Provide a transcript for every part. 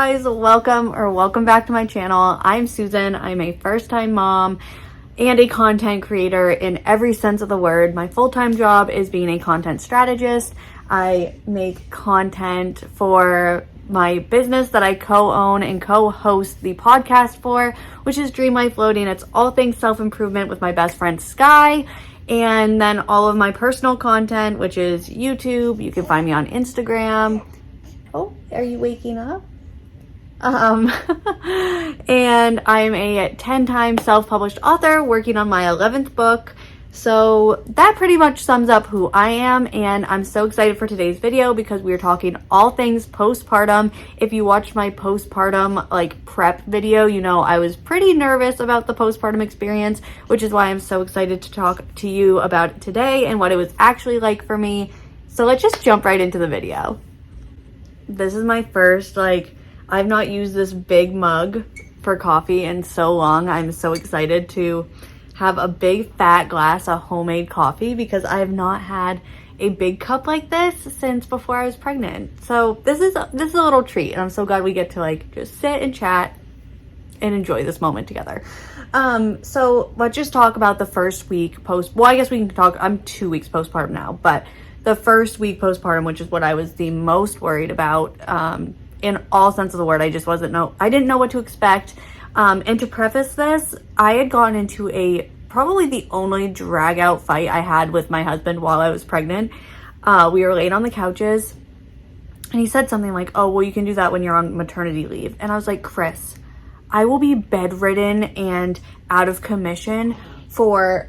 guys, welcome back to my channel. I'm Susan. I'm a first-time mom and a content creator in every sense of the word. My full-time job is being a content strategist. I make content for my business that I co-own and co-host the podcast for, which is Dream Life Loading. It's all things self-improvement with my best friend Sky. And then all of my personal content, which is YouTube. You can find me on Instagram. Oh, are you waking up? And I'm a 10-time self-published author working on my 11th book. So that pretty much sums up who I am, and I'm so excited for today's video because we're talking all things postpartum. If you watched my postpartum prep video, you know I was pretty nervous about the postpartum experience, which is why I'm so excited to talk to you about it today and what it was actually like for me. So let's just jump right into the video. This is my first, I've not used this big mug for coffee in so long. I'm so excited to have a big fat glass of homemade coffee because I have not had a big cup like this since before I was pregnant. So this is a little treat, and I'm so glad we get to just sit and chat and enjoy this moment together. So let's just talk about the first week I guess we can talk, I'm 2 weeks postpartum now, but the first week postpartum, which is what I was the most worried about, in all sense of the word. I didn't know what to expect. And to preface this, I had gotten into probably the only drag out fight I had with my husband while I was pregnant. We were laying on the couches and he said something like, "Oh, well, you can do that when you're on maternity leave." And I was like, "Chris, I will be bedridden and out of commission for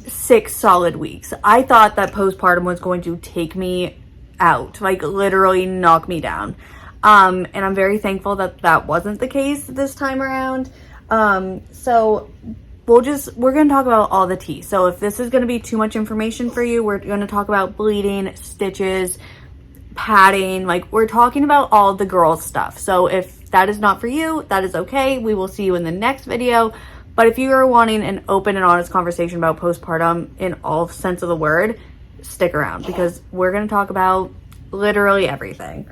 6 solid weeks." I thought that postpartum was going to take me out, literally knock me down. And I'm very thankful that that wasn't the case this time around. So we're going to talk about all the tea. So if this is going to be too much information for you, we're going to talk about bleeding, stitches, padding, we're talking about all the girl stuff. So if that is not for you, that is okay. We will see you in the next video. But if you are wanting an open and honest conversation about postpartum in all sense of the word, stick around because we're going to talk about literally everything.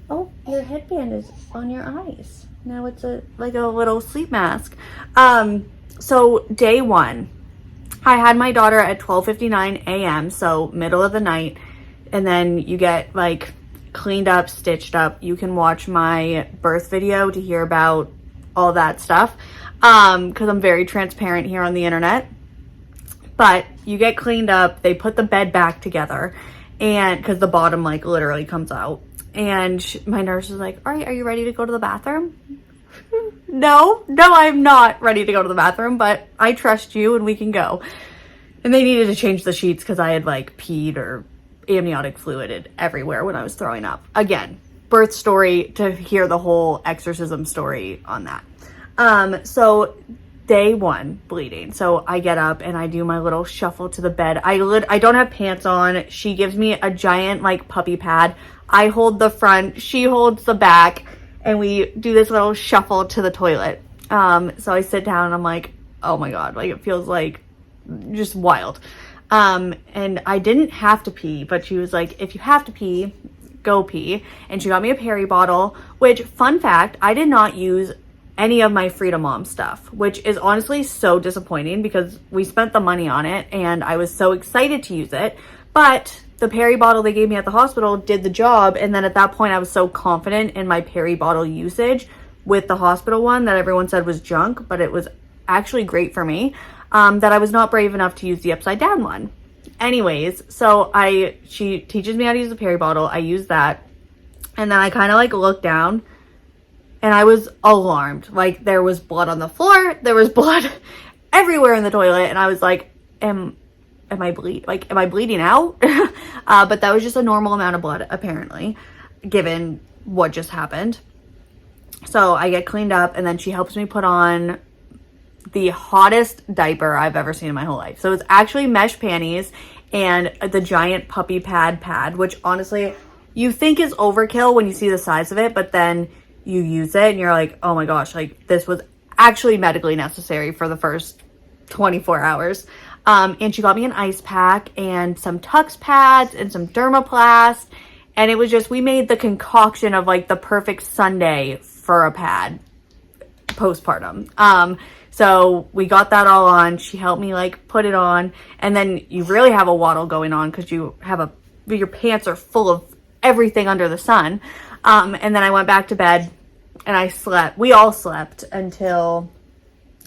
Oh, your headband is on your eyes. Now it's a little sleep mask. So day 1, I had my daughter at 12:59 a.m., so middle of the night, and then you get cleaned up, stitched up. You can watch my birth video to hear about all that stuff. Because I'm very transparent here on the internet. But you get cleaned up, they put the bed back together, and because the bottom literally comes out. And my nurse was like, "All right, are you ready to go to the bathroom?" No, I'm not ready to go to the bathroom, but I trust you and we can go. And they needed to change the sheets because I had peed or amniotic fluid everywhere when I was throwing up. Again, birth story to hear the whole exorcism story on that. So day 1, bleeding. So I get up and I do my little shuffle to the bed. I don't have pants on. She gives me a giant puppy pad. I hold the front, she holds the back, and we do this little shuffle to the toilet. So I sit down and I'm like, oh my God, it feels just wild. And I didn't have to pee, but she was like, "If you have to pee, go pee." And she got me a peri bottle, which, fun fact, I did not use any of my Freedom Mom stuff, which is honestly so disappointing because we spent the money on it and I was so excited to use it. But the peri bottle they gave me at the hospital did the job. And then at that point I was so confident in my peri bottle usage with the hospital one that everyone said was junk, but it was actually great for me, that I was not brave enough to use the upside down one. Anyways, so she teaches me how to use the peri bottle. I use that. And then I kind of look down and I was alarmed. There was blood on the floor. There was blood everywhere in the toilet. And I was like, am I bleeding out? But that was just a normal amount of blood, apparently, given what just happened. So I get cleaned up and then she helps me put on the hottest diaper I've ever seen in my whole life. So it's actually mesh panties and the giant puppy pad, which honestly you think is overkill when you see the size of it, but then you use it and you're like, oh my gosh, this was actually medically necessary for the first 24 hours. And she got me an ice pack and some Tux pads and some Dermaplast And it was just, we made the concoction of like the perfect Sunday for a pad postpartum. So we got that all on. She helped me like put it on, and then you really have a waddle going on because you have your pants are full of everything under the sun. And then I went back to bed and I slept. We all slept until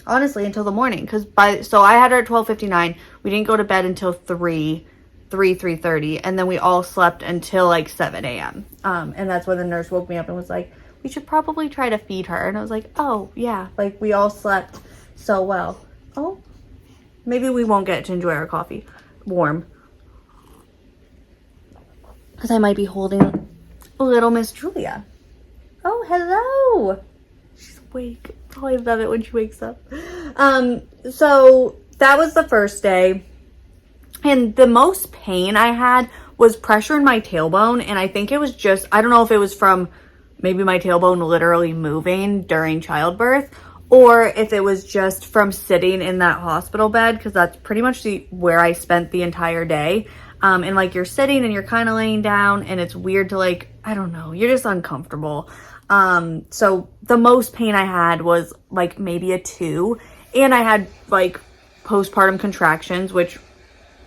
the morning, so I had her at 12:59. We didn't go to bed until 3:30, and then we all slept until like 7 a.m. And that's when the nurse woke me up and was like, we should probably try to feed her. And I was like, oh yeah, like we all slept so well. Oh, maybe we won't get to enjoy our coffee warm, because I might be holding little Miss Julia. Oh, hello. She's awake. Oh, I love it when she wakes up. So that was the first day. And the most pain I had was pressure in my tailbone. And I think it was just, I don't know if it was from maybe my tailbone literally moving during childbirth, or if it was just from sitting in that hospital bed, because that's pretty much where I spent the entire day. And like you're sitting and you're kind of laying down, and it's weird to like, I don't know, you're just uncomfortable. So the most pain I had was like maybe a 2, and I had like postpartum contractions, which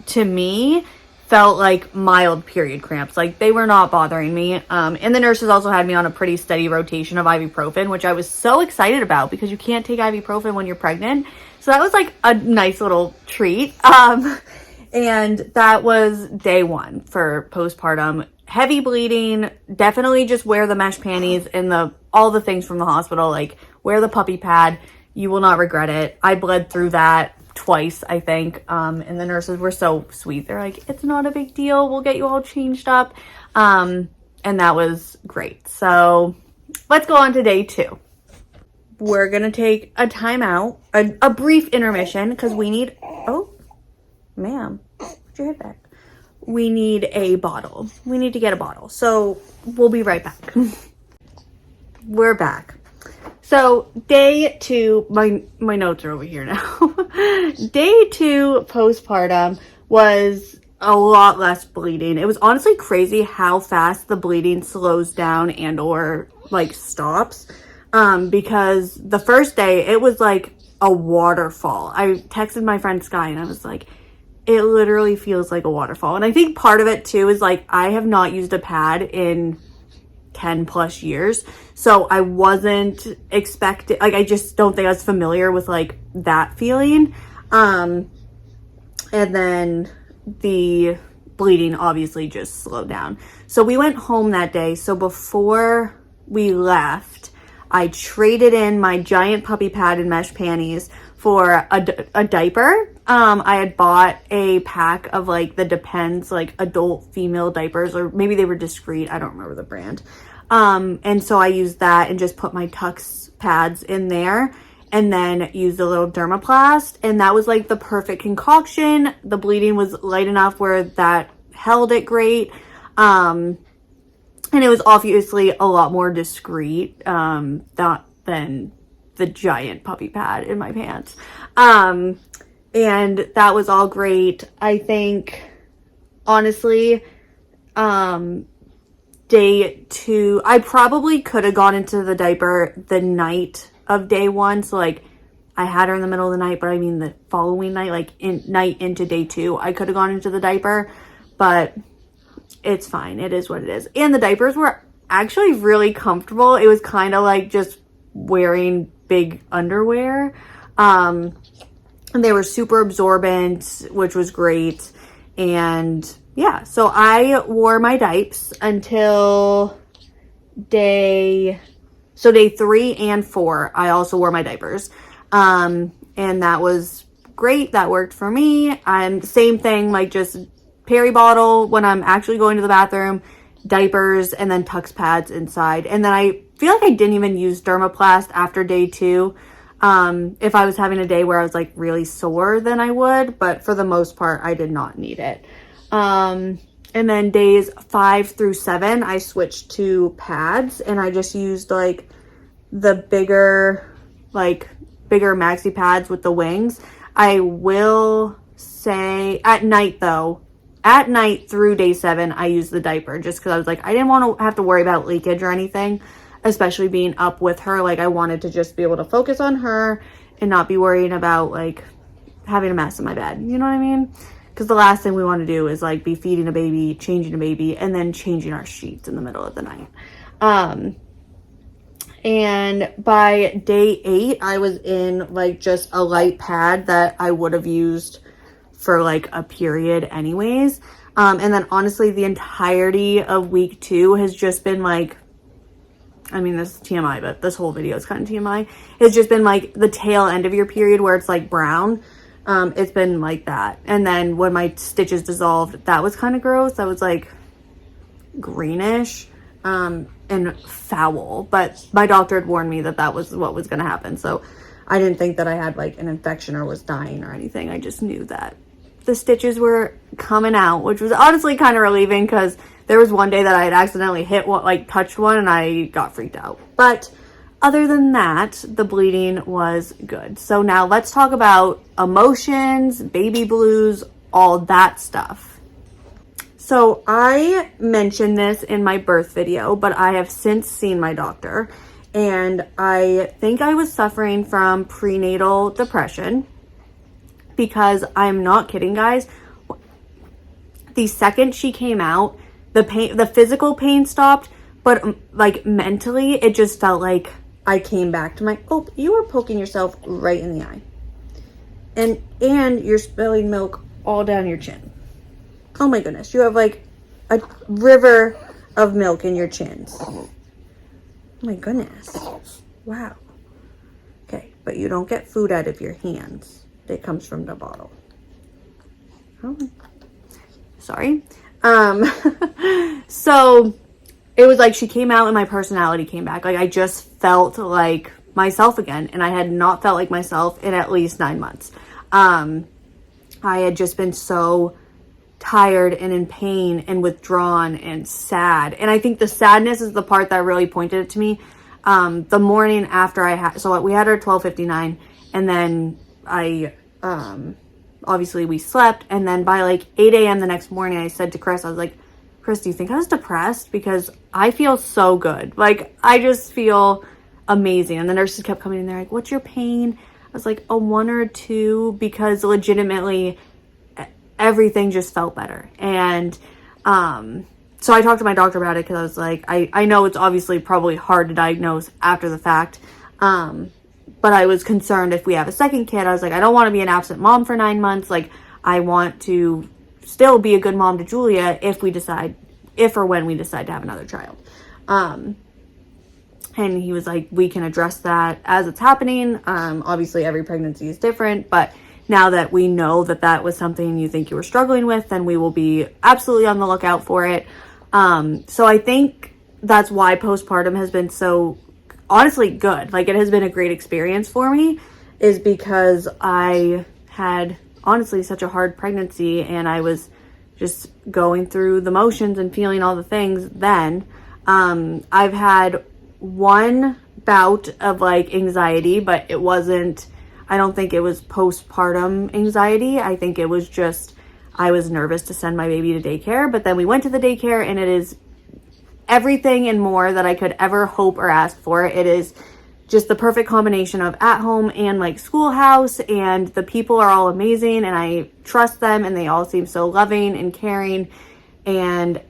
to me felt like mild period cramps. Like they were not bothering me. And the nurses also had me on a pretty steady rotation of ibuprofen, which I was so excited about because you can't take ibuprofen when you're pregnant. So that was like a nice little treat. And that was day 1 for postpartum. Heavy bleeding, definitely just wear the mesh panties and all the things from the hospital, like wear the puppy pad. You will not regret it. I bled through that twice, I think. And the nurses were so sweet. They're like, it's not a big deal. We'll get you all changed up. And that was great. So let's go on to day 2. We're going to take a timeout, a brief intermission, because we need, oh, ma'am, put your head back. We need a bottle. We need to get a bottle. So we'll be right back. We're back. So day 2, my notes are over here now. Day 2 postpartum was a lot less bleeding. It was honestly crazy how fast the bleeding slows down and or like stops. Because the first day it was like a waterfall. I texted my friend Sky and I was like, it literally feels like a waterfall. And I think part of it too is like I have not used a pad in 10 plus years. So I wasn't expecting, like, I just don't think I was familiar with like that feeling. And then the bleeding obviously just slowed down. So we went home that day. So before we left, I traded in my giant puppy pad and mesh panties for a diaper. I had bought a pack of like the Depends, like adult female diapers, or maybe they were Discreet. I don't remember the brand. And so I used that and just put my Tux pads in there and then used a little Dermaplast. And that was like the perfect concoction. The bleeding was light enough where that held it great. And it was obviously a lot more discreet, than the giant puppy pad in my pants. And that was all great. I think, honestly, day 2, I probably could have gone into the diaper the night of day 1. So like I had her in the middle of the night, but I mean the following night, like night into day 2, I could have gone into the diaper, but it's fine. It is what it is. And the diapers were actually really comfortable. It was kind of like just wearing big underwear. And they were super absorbent, which was great. And yeah, so I wore my diapers until day 3 and 4. I also wore my diapers. And that was great. That worked for me. And same thing, like just peri bottle when I'm actually going to the bathroom, diapers, and then Tux pads inside. And then I feel like I didn't even use Dermaplast after day 2. If I was having a day where I was like really sore, then I would, but for the most part, I did not need it. And then days 5 through 7, I switched to pads, and I just used like the bigger maxi pads with the wings. I will say at night though, at night through day 7, I used the diaper just because I was like, I didn't want to have to worry about leakage or anything, especially being up with her. Like, I wanted to just be able to focus on her and not be worrying about like having a mess in my bed. You know what I mean? Because the last thing we want to do is like be feeding a baby, changing a baby, and then changing our sheets in the middle of the night. And by day 8, I was in like just a light pad that I would have used for like a period anyways. And then honestly, the entirety of week 2 has just been like, I mean, this is TMI, but this whole video is kind of TMI. It's just been like the tail end of your period where it's like brown. It's been like that. And then when my stitches dissolved, that was kind of gross. That was like greenish and foul. But my doctor had warned me that that was what was going to happen. So I didn't think that I had like an infection or was dying or anything. I just knew that the stitches were coming out, which was honestly kind of relieving because there was one day that I had accidentally hit one, like touched one, and I got freaked out. But other than that, the bleeding was good. So now let's talk about emotions, baby blues, all that stuff. So I mentioned this in my birth video, but I have since seen my doctor, and I think I was suffering from prenatal depression because I'm not kidding, guys. The second she came out, the pain, the physical pain stopped, but like mentally, it just felt like I came back to my, oh, you were poking yourself right in the eye. And you're spilling milk all down your chin. Oh my goodness. You have like a river of milk in your chins. Oh my goodness. Wow. Okay, but you don't get food out of your hands. It comes from the bottle. Oh, sorry. So it was like she came out and my personality came back. Like I just felt like myself again, and I had not felt like myself in at least 9 months. I had just been so tired and in pain and withdrawn and sad. And I think the sadness is the part that really pointed it to me. The morning after I had, so we had her at 12:59, and then obviously we slept, and then by like 8 a.m. the next morning, I said to Chris, I was like, Chris, do you think I was depressed? Because I feel so good. Like, I just feel amazing. And the nurses kept coming in there like, what's your pain? I was like, a 1 or a 2, because legitimately everything just felt better. And so I talked to my doctor about it because I was like, I know it's obviously probably hard to diagnose after the fact. But I was concerned if we have a second kid. I was like, I don't want to be an absent mom for 9 months. Like, I want to still be a good mom to Julia if or when we decide to have another child. And he was like, we can address that as it's happening. Obviously every pregnancy is different, but now that we know that that was something you think you were struggling with, then we will be absolutely on the lookout for it. So I think that's why postpartum has been so honestly good. Like, it has been a great experience for me, is because I had honestly such a hard pregnancy, and I was just going through the motions and feeling all the things then. I've had one bout of like anxiety, but it wasn't, I don't think it was postpartum anxiety. I think it was just, I was nervous to send my baby to daycare, but then we went to the daycare, and it is everything and more that I could ever hope or ask for. It is just the perfect combination of at home and like schoolhouse, and the people are all amazing, and I trust them, and they all seem so loving and caring. And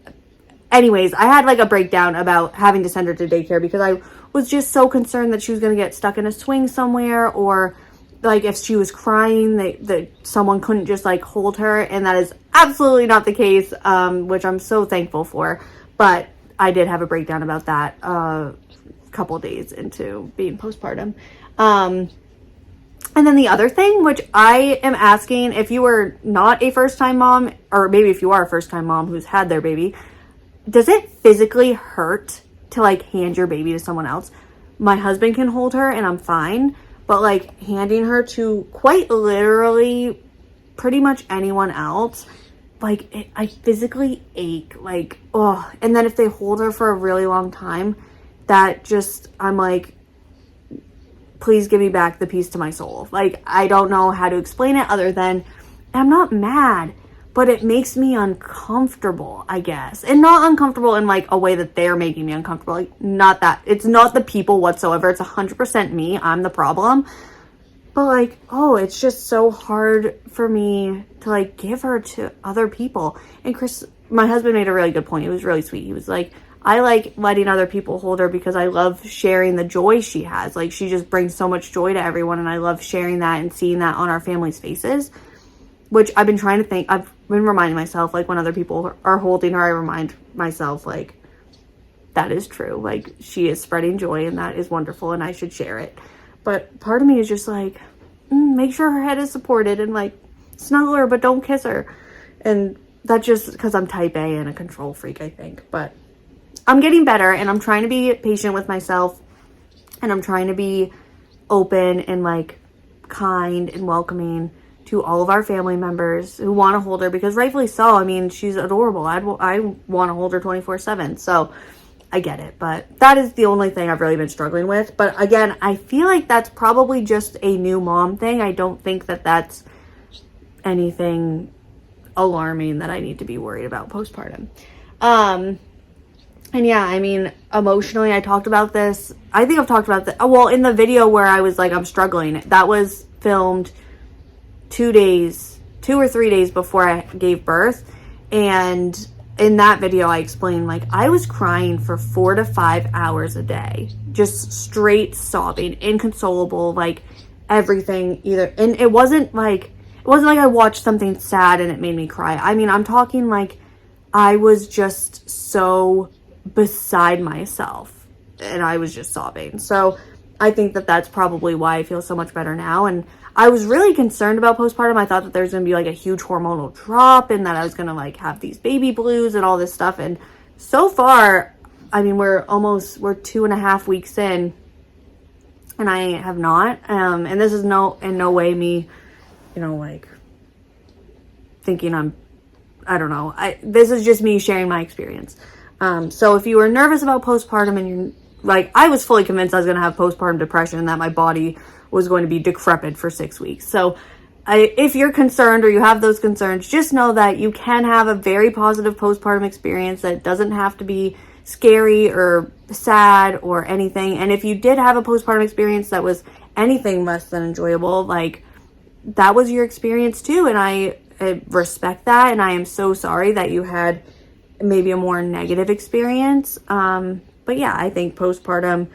anyways, I had like a breakdown about having to send her to daycare because I was just so concerned that she was going to get stuck in a swing somewhere, or like if she was crying, that someone couldn't just like hold her. And that is absolutely not the case, which I'm so thankful for. But I did have a breakdown about that couple days into being postpartum. And then the other thing, which I am asking, if you are not a first-time mom, or maybe if you are a first-time mom who's had their baby, does it physically hurt to like hand your baby to someone else? My husband can hold her and I'm fine, but like handing her to quite literally pretty much anyone else, like I physically ache, like, oh. And then if they hold her for a really long time, that just, I'm like, please give me back the peace to my soul. Like, I don't know how to explain it other than I'm not mad, but it makes me uncomfortable, I guess. And not uncomfortable in like a way that they're making me uncomfortable. Like, not that. It's not the people whatsoever. It's 100% me. I'm the problem. But like, oh, it's just so hard for me to like give her to other people. And Chris, my husband, made a really good point. It was really sweet. He was like, I like letting other people hold her because I love sharing the joy she has. Like, she just brings so much joy to everyone, and I love sharing that and seeing that on our family's faces. Which I've been trying to think, I've been reminding myself, like, when other people are holding her, I remind myself, like, that is true. Like, she is spreading joy, and that is wonderful, and I should share it. But part of me is just like, make sure her head is supported, and like, snuggle her, but don't kiss her. And that's just because I'm type A and a control freak, I think. But I'm getting better, and I'm trying to be patient with myself, and I'm trying to be open and like kind and welcoming to all of our family members who want to hold her, because rightfully so. I mean, she's adorable. I want to hold her 24/7. So I get it, but that is the only thing I've really been struggling with. But again, I feel like that's probably just a new mom thing. I don't think that that's anything alarming that I need to be worried about postpartum. And yeah, I mean, emotionally, I talked about this. I think I've talked about that. Well, in the video where I was like, I'm struggling, that was filmed 2 or 3 days before I gave birth. And in that video, I explained, like, I was crying for 4 to 5 hours a day, just straight sobbing, inconsolable, like everything either. And it wasn't like I watched something sad and it made me cry. I mean, I'm talking like I was just so beside myself and I was just sobbing. So I think that that's probably why I feel so much better now. And I was really concerned about postpartum. I thought that there's going to be like a huge hormonal drop and that I was going to like have these baby blues and all this stuff. And so far, I mean, we're 2.5 weeks in and I have not. And this is in no way me, like thinking I don't know. This is just me sharing my experience. So if you were nervous about postpartum and you're like, I was fully convinced I was going to have postpartum depression and that my body was going to be decrepit for 6 weeks. So if you're concerned or you have those concerns, just know that you can have a very positive postpartum experience that doesn't have to be scary or sad or anything. And if you did have a postpartum experience that was anything less than enjoyable, like, that was your experience too. And I respect that. And I am so sorry that you had maybe a more negative experience. But yeah, I think postpartum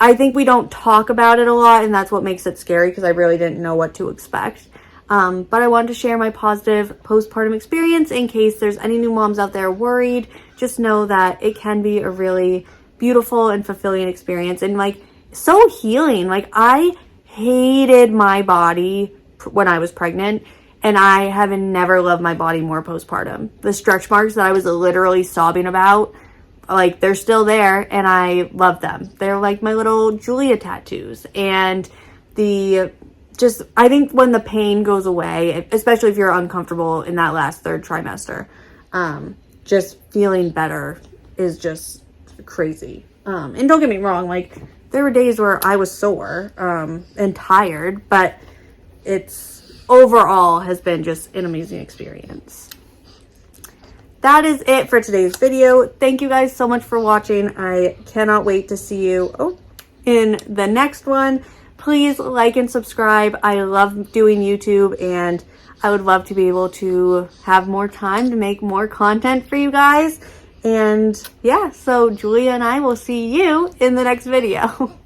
I think we don't talk about it a lot, and that's what makes it scary, because I really didn't know what to expect. But I wanted to share my positive postpartum experience in case there's any new moms out there worried. Just know that it can be a really beautiful and fulfilling experience, and like so healing. Like, I hated my body when I was pregnant, and I have never loved my body more postpartum. The stretch marks that I was literally sobbing about, like, they're still there, and I love them. They're like my little Julia tattoos. And I think when the pain goes away, especially if you're uncomfortable in that last third trimester, just feeling better is just crazy. And don't get me wrong, like, there were days where I was sore and tired, but it's overall has been just an amazing experience. That is it for today's video. Thank you guys so much for watching. I cannot wait to see you in the next one. Please like and subscribe. I love doing YouTube, and I would love to be able to have more time to make more content for you guys. And yeah, so Julia and I will see you in the next video.